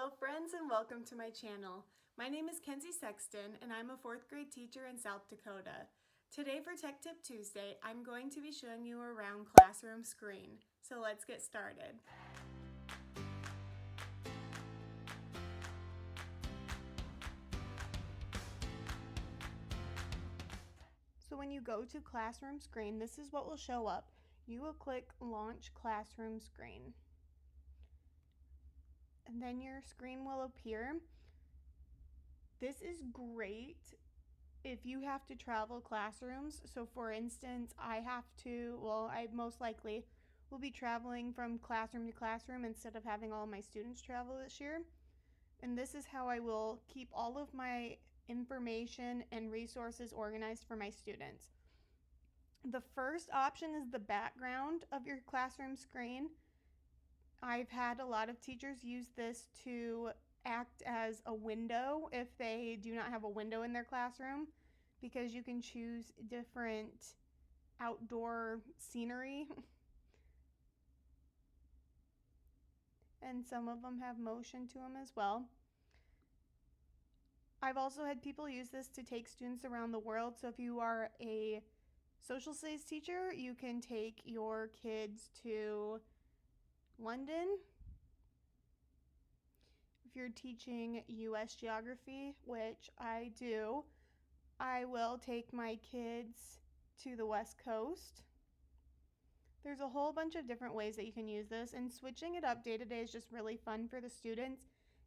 Hello friends and welcome to my channel. My name is Kenzie Sexton and I'm a 4th grade teacher in South Dakota. Today for Tech Tip Tuesday, I'm going to be showing you around Classroom Screen. So let's get started. So when you go to Classroom Screen, this is what will show up. You will click Launch Classroom Screen. And then your screen will appear. This is great if you have to travel classrooms. So for instance, I most likely will be traveling from classroom to classroom instead of having all my students travel this year. And this is how I will keep all of my information and resources organized for my students. The first option is the background of your classroom screen. I've had a lot of teachers use this to act as a window if they do not have a window in their classroom, because you can choose different outdoor scenery and some of them have motion to them as well. I've also had people use this to take students around the world. So if you are a social studies teacher, you can take your kids to London. If you're teaching US geography, which I do, I will take my kids to the West Coast. There's a whole bunch of different ways that you can use this, and switching it up day to day is just really fun for the students,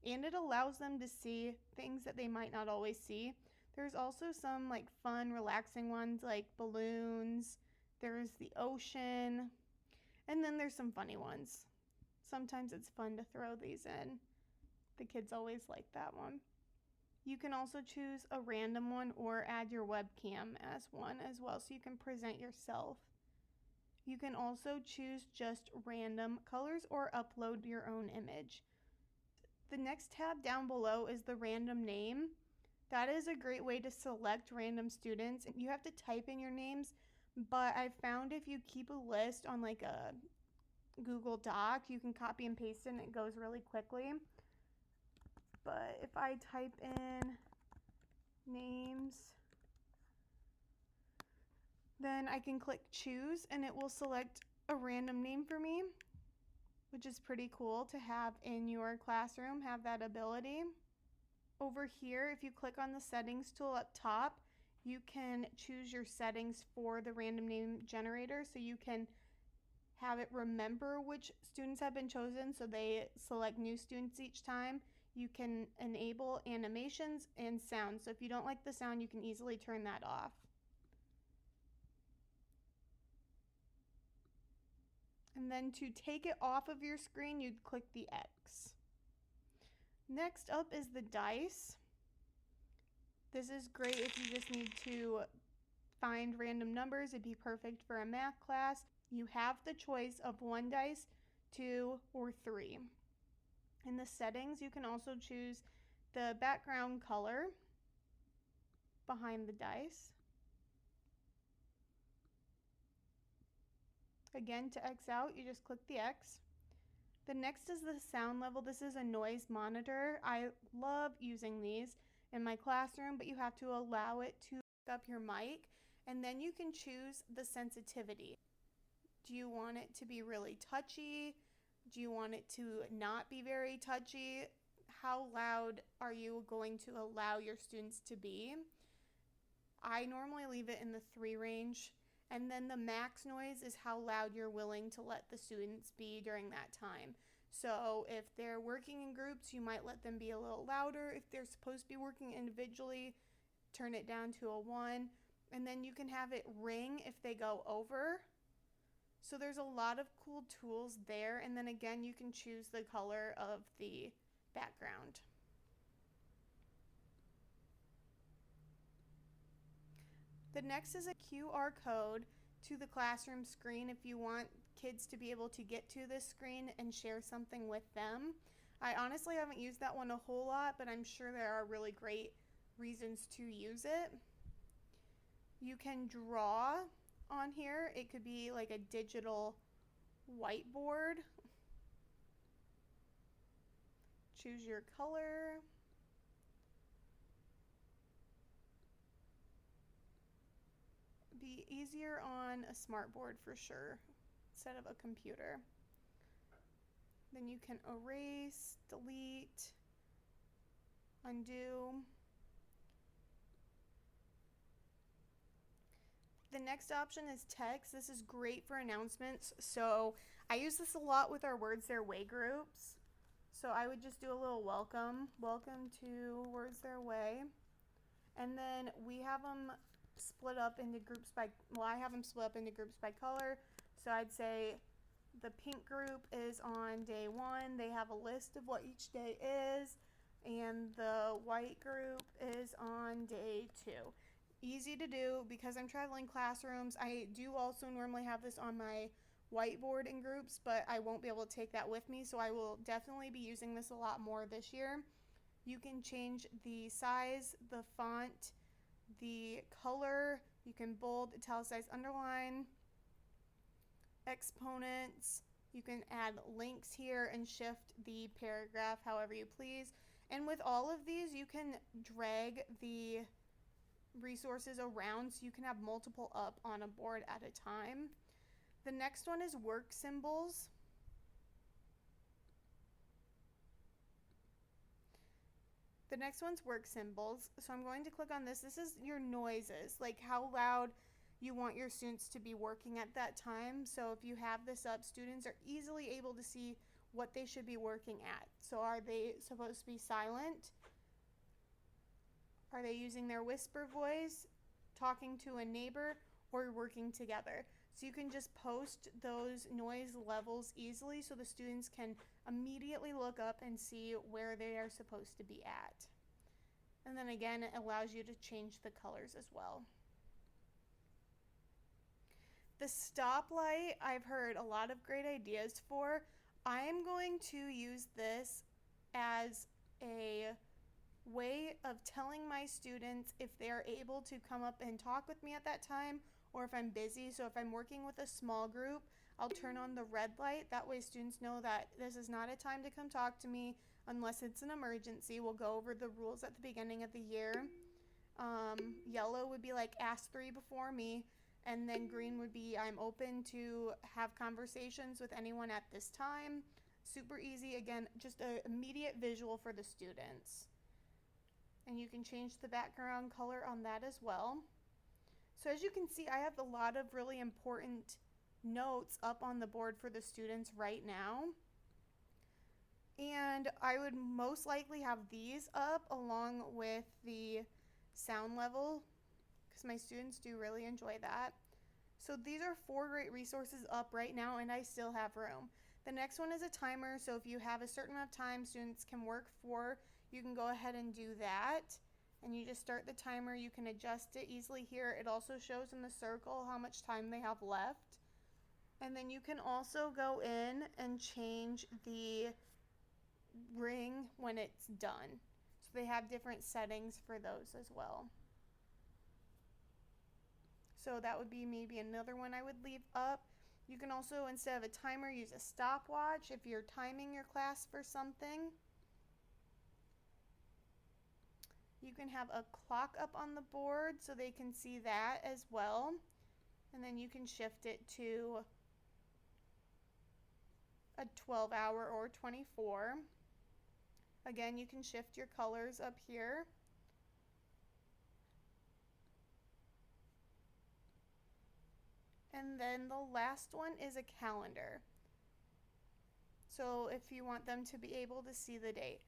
and it allows them to see things that they might not always see. There's also some like fun, relaxing ones like balloons, there's the ocean, and then there's some funny ones. Sometimes it's fun to throw these in. The kids always like that one. You can also choose a random one or add your webcam as one as well, so you can present yourself. You can also choose just random colors or upload your own image. The next tab down below is the random name. That is a great way to select random students. You have to type in your names, but I've found if you keep a list on like a Google Doc, you can copy and paste it and it goes really quickly. But if I type in names, then I can click choose and it will select a random name for me, which is pretty cool to have in your classroom, have that ability. Over here, if you click on the settings tool up top, you can choose your settings for the random name generator, so you can have it remember which students have been chosen, so they select new students each time. You can enable animations and sound, so if you don't like the sound, you can easily turn that off. And then to take it off of your screen, you'd click the X. Next up is the dice. This is great if you just need to find random numbers. It'd be perfect for a math class. You have the choice of 1 dice, 2, or 3. In the settings, you can also choose the background color behind the dice. Again, to X out, you just click the X. The next is the sound level. This is a noise monitor. I love using these in my classroom, but you have to allow it to pick up your mic, and then you can choose the sensitivity. Do you want it to be really touchy? Do you want it to not be very touchy? How loud are you going to allow your students to be? I normally leave it in the 3 range. And then the max noise is how loud you're willing to let the students be during that time. So if they're working in groups, you might let them be a little louder. If they're supposed to be working individually, turn it down to a 1. And then you can have it ring if they go over. So there's a lot of cool tools there. And then again, you can choose the color of the background. The next is a QR code to the classroom screen if you want kids to be able to get to this screen and share something with them. I honestly haven't used that one a whole lot, but I'm sure there are really great reasons to use it. You can draw on here. It could be like a digital whiteboard. Choose your color. Be easier on a smartboard for sure, instead of a computer. Then you can erase, delete, undo. The next option is text. This is great for announcements. So I use this a lot with our Words Their Way groups. So I would just do a little welcome to Words Their Way. And then we have them split up into groups by, well, I have them split up into groups by color. So I'd say the pink group is on day 1. They have a list of what each day is. And the white group is on day 2. Easy to do because I'm traveling classrooms. I do also normally have this on my whiteboard in groups, but I won't be able to take that with me, so I will definitely be using this a lot more this year. You can change the size, the font, the color. You can bold, italicize, underline, exponents. You can add links here and shift the paragraph however you please. And with all of these, you can drag the resources around so you can have multiple up on a board at a time. The next one is work symbols. The next one's work symbols. So I'm going to click on this. This is your noises, like how loud you want your students to be working at that time. So if you have this up, students are easily able to see what they should be working at. So are they supposed to be silent? Are they using their whisper voice, talking to a neighbor, or working together? So you can just post those noise levels easily so the students can immediately look up and see where they are supposed to be at. And then again, it allows you to change the colors as well. The stoplight, I've heard a lot of great ideas for. I'm going to use this as a way of telling my students if they're able to come up and talk with me at that time, or if I'm busy. So if I'm working with a small group, I'll turn on the red light. That way students know that this is not a time to come talk to me unless it's an emergency. We'll go over the rules at the beginning of the year. Yellow would be like ask 3 before me, and then green would be I'm open to have conversations with anyone at this time. Super easy. Again, just an immediate visual for the students. And you can change the background color on that as well. So as you can see, I have a lot of really important notes up on the board for the students right now. And I would most likely have these up along with the sound level because my students do really enjoy that. So these are 4 great resources up right now, and I still have room. The next one is a timer. So if you have a certain amount of time students can work for, you can go ahead and do that. And you just start the timer. You can adjust it easily here. It also shows in the circle how much time they have left. And then you can also go in and change the ring when it's done. So they have different settings for those as well. So that would be maybe another one I would leave up. You can also, instead of a timer, use a stopwatch if you're timing your class for something. You can have a clock up on the board so they can see that as well. And then you can shift it to a 12-hour or 24. Again, you can shift your colors up here. And then the last one is a calendar. So if you want them to be able to see the date.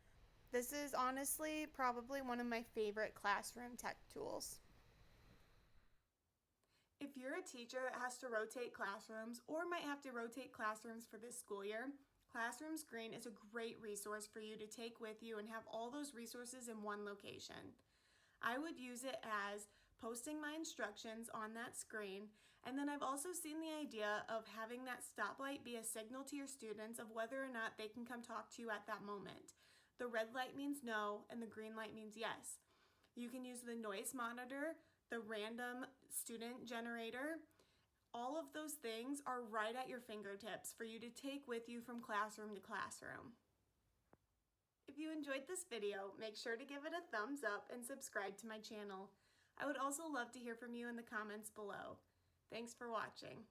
This is honestly probably one of my favorite classroom tech tools. If you're a teacher that has to rotate classrooms or might have to rotate classrooms for this school year, Classroom Screen is a great resource for you to take with you and have all those resources in one location. I would use it as posting my instructions on that screen, and then I've also seen the idea of having that stoplight be a signal to your students of whether or not they can come talk to you at that moment. The red light means no, and the green light means yes. You can use the noise monitor, the random student generator. All of those things are right at your fingertips for you to take with you from classroom to classroom. If you enjoyed this video, make sure to give it a thumbs up and subscribe to my channel. I would also love to hear from you in the comments below. Thanks for watching.